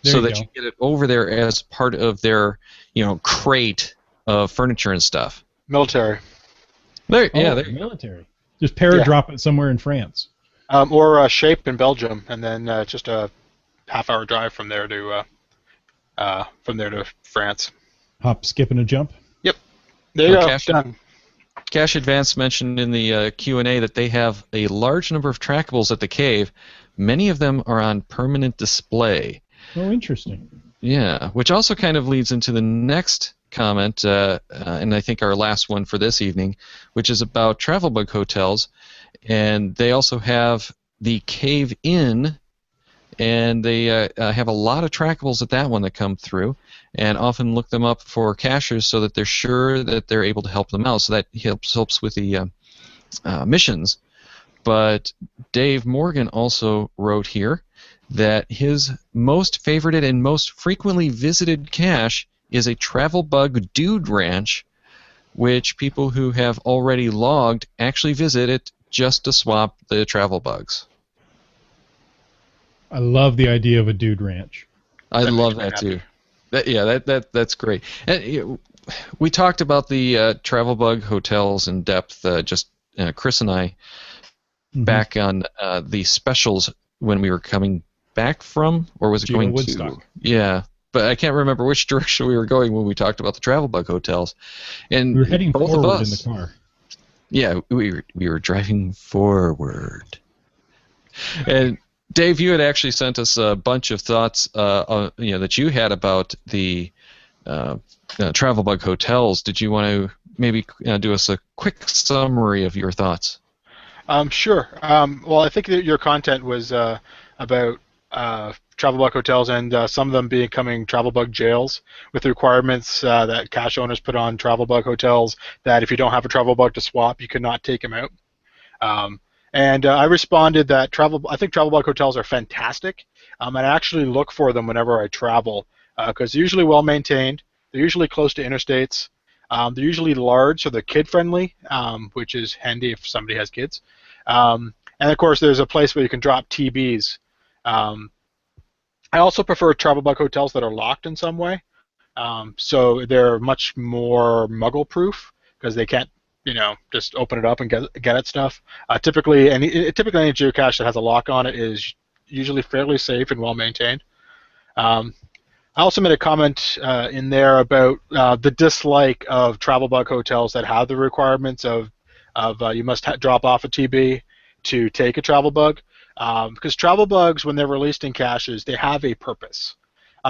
[SPEAKER 3] There
[SPEAKER 4] so
[SPEAKER 3] you
[SPEAKER 4] that
[SPEAKER 3] go.
[SPEAKER 4] you get it over there as part of their, crate of furniture and stuff.
[SPEAKER 5] Military.
[SPEAKER 4] There,
[SPEAKER 3] Oh,
[SPEAKER 4] yeah, there you go.
[SPEAKER 3] military. Just paradrop it somewhere in France.
[SPEAKER 5] Or Shape in Belgium, and then just a half-hour drive from there to France.
[SPEAKER 3] Hop, skip, and a jump.
[SPEAKER 5] Yep. There you
[SPEAKER 4] Well,
[SPEAKER 5] go. Done.
[SPEAKER 4] Cache Advance mentioned in the Q&A that they have a large number of trackables at the cave. Many of them are on permanent display.
[SPEAKER 3] Oh, interesting.
[SPEAKER 4] Yeah, which also kind of leads into the next comment, and I think our last one for this evening, which is about travel bug hotels. And they also have the Cave Inn, and they have a lot of trackables at that one that come through, and often look them up for cachers so that they're sure that they're able to help them out. So that helps with the missions. But Dave Morgan also wrote here that his most favorited and most frequently visited cache is a travel bug dude ranch, which people who have already logged actually visit it just to swap the travel bugs.
[SPEAKER 3] I love the idea of a dude ranch.
[SPEAKER 4] I
[SPEAKER 5] That
[SPEAKER 4] love
[SPEAKER 5] makes
[SPEAKER 4] that
[SPEAKER 5] me
[SPEAKER 4] too. That's great. And, we talked about the travel bug hotels in depth. Chris and I back on the specials when we were coming back from, or was it
[SPEAKER 3] Geo
[SPEAKER 4] going
[SPEAKER 3] Woodstock.
[SPEAKER 4] to? Yeah, but I can't remember which direction we were going when we talked about the travel bug hotels. And
[SPEAKER 3] We were heading
[SPEAKER 4] both
[SPEAKER 3] forward
[SPEAKER 4] of
[SPEAKER 3] in
[SPEAKER 4] us,
[SPEAKER 3] the car.
[SPEAKER 4] yeah, we were driving forward. And Dave, you had actually sent us a bunch of thoughts, that you had about the travel bug hotels. Did you want to maybe do us a quick summary of your thoughts?
[SPEAKER 5] Sure. Well, I think that your content was about travel bug hotels and some of them becoming travel bug jails, with the requirements that cache owners put on travel bug hotels that if you don't have a travel bug to swap, you cannot take them out. And I responded that I think travel bug hotels are fantastic, and I actually look for them whenever I travel because they're usually well maintained. They're usually close to interstates. They're usually large, so they're kid-friendly, which is handy if somebody has kids. And of course, there's a place where you can drop TBs. I also prefer travel bug hotels that are locked in some way, so they're much more muggle-proof because they can't, just open it up and get at stuff. Typically, any geocache that has a lock on it is usually fairly safe and well maintained. I also made a comment in there about the dislike of travel bug hotels that have the requirements of you must drop off a TB to take a travel bug, because travel bugs, when they're released in caches, they have a purpose.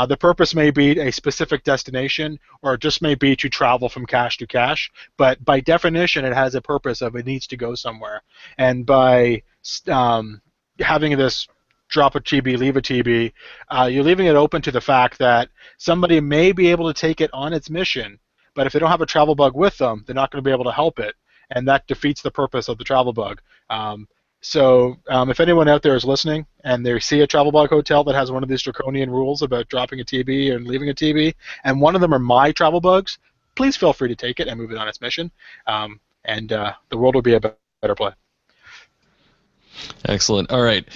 [SPEAKER 5] The purpose may be a specific destination, or it just may be to travel from cache to cache, but by definition it has a purpose of it needs to go somewhere. And by having this drop a TB, leave a TB, you're leaving it open to the fact that somebody may be able to take it on its mission, but if they don't have a travel bug with them, they're not going to be able to help it, and that defeats the purpose of the travel bug. So if anyone out there is listening and they see a travel bug hotel that has one of these draconian rules about dropping a TB and leaving a TB, and one of them are my travel bugs, please feel free to take it and move it on its mission, and the world will be a better place.
[SPEAKER 4] Excellent. All right.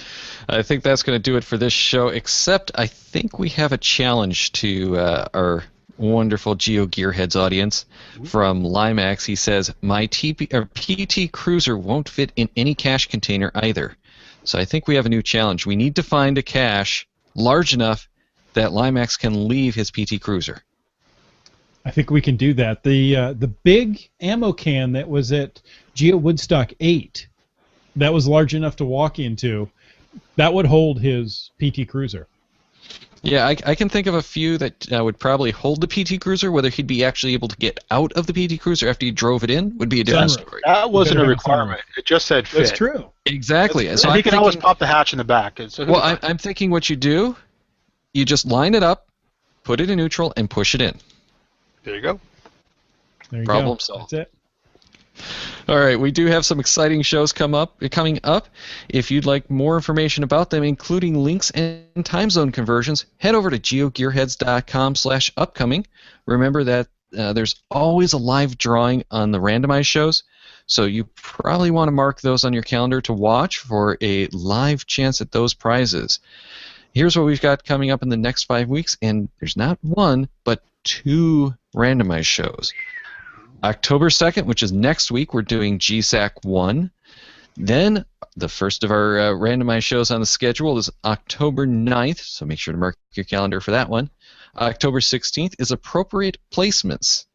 [SPEAKER 4] I think that's going to do it for this show, except I think we have a challenge to our wonderful GeoGearHeads audience from Limax. He says, my PT Cruiser won't fit in any cache container either. So I think we have a new challenge. We need to find a cache large enough that Limax can leave his PT Cruiser.
[SPEAKER 3] I think we can do that. The big ammo can that was at Geo Woodstock 8, that was large enough to walk into, that would hold his PT Cruiser.
[SPEAKER 4] Yeah, I can think of a few that would probably hold the PT Cruiser. Whether he'd be actually able to get out of the PT Cruiser after he drove it in would be a different story.
[SPEAKER 5] That wasn't a
[SPEAKER 3] Better have
[SPEAKER 5] requirement. It just said fit.
[SPEAKER 3] That's true.
[SPEAKER 4] Exactly.
[SPEAKER 5] So
[SPEAKER 4] So
[SPEAKER 5] he
[SPEAKER 4] I'm
[SPEAKER 5] can
[SPEAKER 4] thinking,
[SPEAKER 5] always pop the hatch in the back.
[SPEAKER 4] well, I'm thinking what you do, you just line it up, put it in neutral, and push it in.
[SPEAKER 5] There you go.
[SPEAKER 3] There you
[SPEAKER 4] Problem
[SPEAKER 3] go.
[SPEAKER 4] solved.
[SPEAKER 3] That's it.
[SPEAKER 4] All right, we do have some exciting shows coming up. If you'd like more information about them, including links and time zone conversions, head over to geogearheads.com/upcoming. Remember that there's always a live drawing on the randomized shows, so you probably want to mark those on your calendar to watch for a live chance at those prizes. Here's what we've got coming up in the next 5 weeks, and there's not one, but 2 randomized shows. October 2nd, which is next week, we're doing GSAC 1. Then the first of our randomized shows on the schedule is October 9th, so make sure to mark your calendar for that one. October 16th is Appropriate Placements,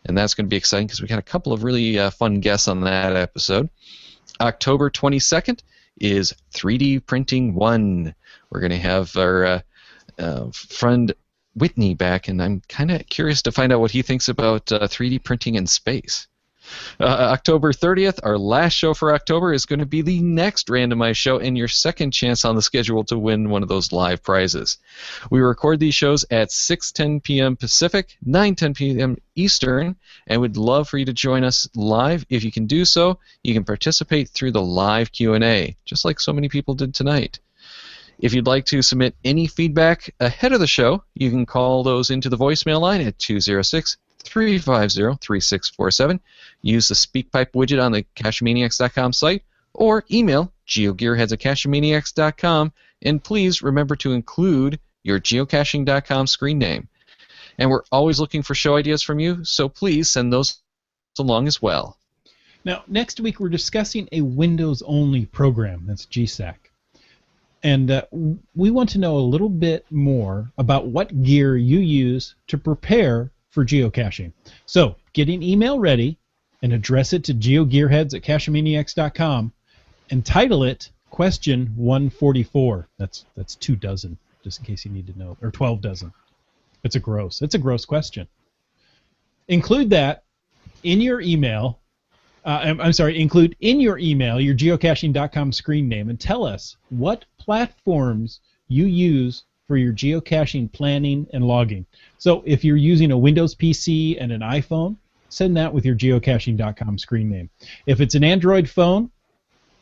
[SPEAKER 4] and that's going to be exciting because we got a couple of really fun guests on that episode. October 22nd is 3D Printing 1. We're going to have our friend Whitney back, and I'm kind of curious to find out what he thinks about 3D printing in space. October 30th, our last show for October, is going to be the next randomized show and your second chance on the schedule to win one of those live prizes. We record these shows at 6:10 p.m. Pacific, 9:10 p.m. Eastern, and would love for you to join us live. If you can do so, you can participate through the live Q&A, just like so many people did tonight. If you'd like to submit any feedback ahead of the show, you can call those into the voicemail line at 206-350-3647. Use the SpeakPipe widget on the CacheManiacs.com site, or email geogearheads@cachemaniacs.com, and please remember to include your geocaching.com screen name. And we're always looking for show ideas from you, so please send those along as well.
[SPEAKER 3] Now, next week we're discussing a Windows-only program. That's GSAC. And we want to know a little bit more about what gear you use to prepare for geocaching. So get an email ready and address it to geogearheads@cachemaniacs.com and title it Question 144. That's 2 dozen, just in case you need to know, or 12 dozen. It's a gross question. Include that in your email. Include in your email your geocaching.com screen name and tell us what platforms you use for your geocaching planning and logging. So if you're using a Windows PC and an iPhone, send that with your geocaching.com screen name. If it's an Android phone,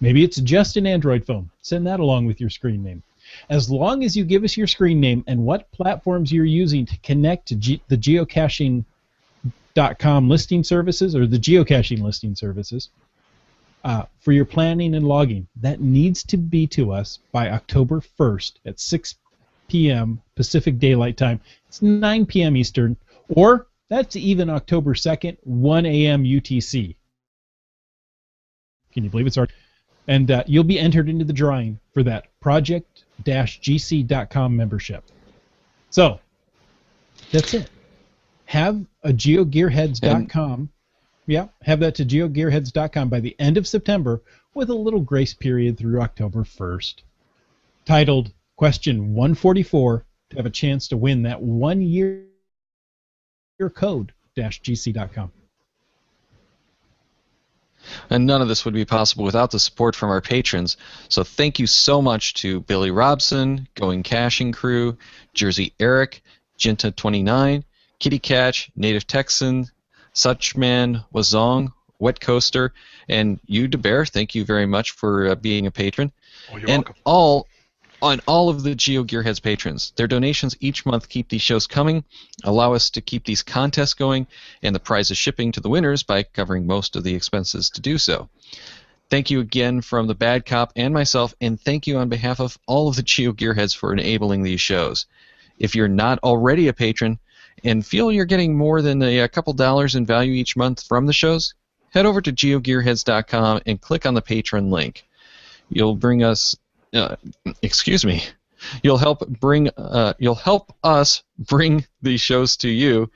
[SPEAKER 3] maybe it's just an Android phone, send that along with your screen name. As long as you give us your screen name and what platforms you're using to connect to the geocaching.com listing services or the geocaching listing services for your planning and logging, that needs to be to us by October 1st at 6 p.m. Pacific Daylight Time. It's 9 p.m. Eastern, or that's even October 2nd, 1 a.m. UTC. Can you believe it's already? And you'll be entered into the drawing for that project-gc.com membership. So that's it. Have a GeoGearHeads.com. Have that to GeoGearHeads.com by the end of September with a little grace period through October 1st. Titled Question 144 to have a chance to win that 1-year code-gc.com.
[SPEAKER 4] And none of this would be possible without the support from our patrons. So thank you so much to Billy Robson, Going Caching Crew, Jersey Eric, Jinta29, Kitty Catch, Native Texan, Suchman, Wazong, Wet Coaster, and you, DeBear. Thank you very much for being a patron.
[SPEAKER 5] Oh, you're welcome.
[SPEAKER 4] On all of the GeoGearHeads patrons. Their donations each month keep these shows coming, allow us to keep these contests going, and the prizes shipping to the winners by covering most of the expenses to do so. Thank you again from the Bad Cop and myself, and thank you on behalf of all of the GeoGearHeads for enabling these shows. If you're not already a patron and feel you're getting more than a couple dollars in value each month from the shows, head over to geogearheads.com and click on the patron link. You'll bring us You'll help us bring these shows to you,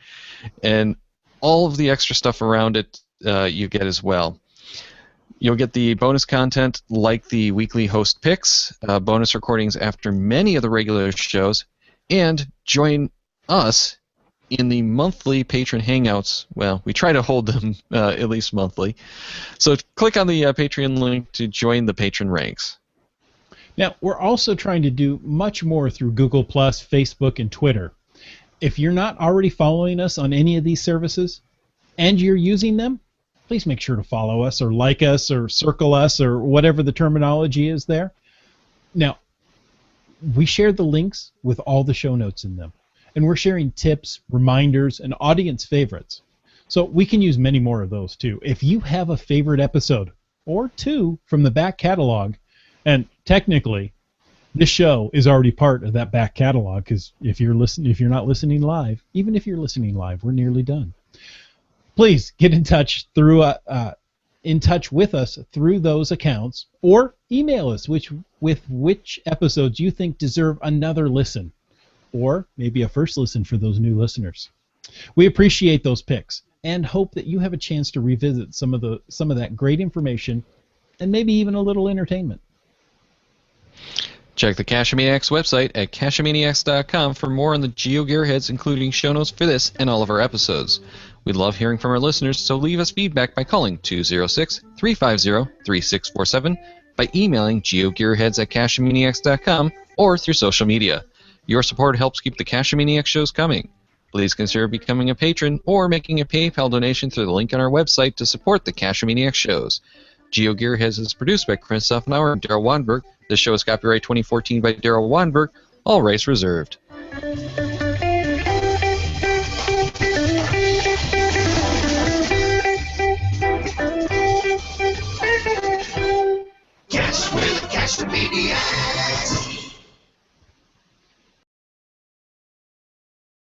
[SPEAKER 4] and all of the extra stuff around it you get as well. You'll get the bonus content like the weekly host picks, bonus recordings after many of the regular shows, and join us in the monthly patron hangouts. Well, we try to hold them at least monthly. So click on the Patreon link to join the patron ranks.
[SPEAKER 3] Now, we're also trying to do much more through Google+, Facebook, and Twitter. If you're not already following us on any of these services, and you're using them, please make sure to follow us or like us or circle us or whatever the terminology is there. Now, we shared the links with all the show notes in them. and we're sharing tips, reminders, and audience favorites. So we can use many more of those too. If you have a favorite episode or two from the back catalog, and technically this show is already part of that back catalog, because if you're not listening live, even if you're listening live, we're nearly done. Please get in touch with us through those accounts, or email us with which episodes you think deserve another listen, or maybe a first listen for those new listeners. We appreciate those picks and hope that you have a chance to revisit some of that great information and maybe even a little entertainment.
[SPEAKER 4] Check the Cachamaniacs website at cachamaniacs.com for more on the GeoGearHeads, including show notes for this and all of our episodes. We love hearing from our listeners, so leave us feedback by calling 206-350-3647, by emailing geogearheads@cachamaniacs.com, or through social media. Your support helps keep the Cachamaniacs shows coming. Please consider becoming a patron or making a PayPal donation through the link on our website to support the Cachamaniacs shows. GeoGearHeads is produced by Chris Offenauer and Daryl Wanberg. This show is copyright 2014 by Daryl Wanberg. All rights reserved.
[SPEAKER 6] Cash with Cachamaniacs.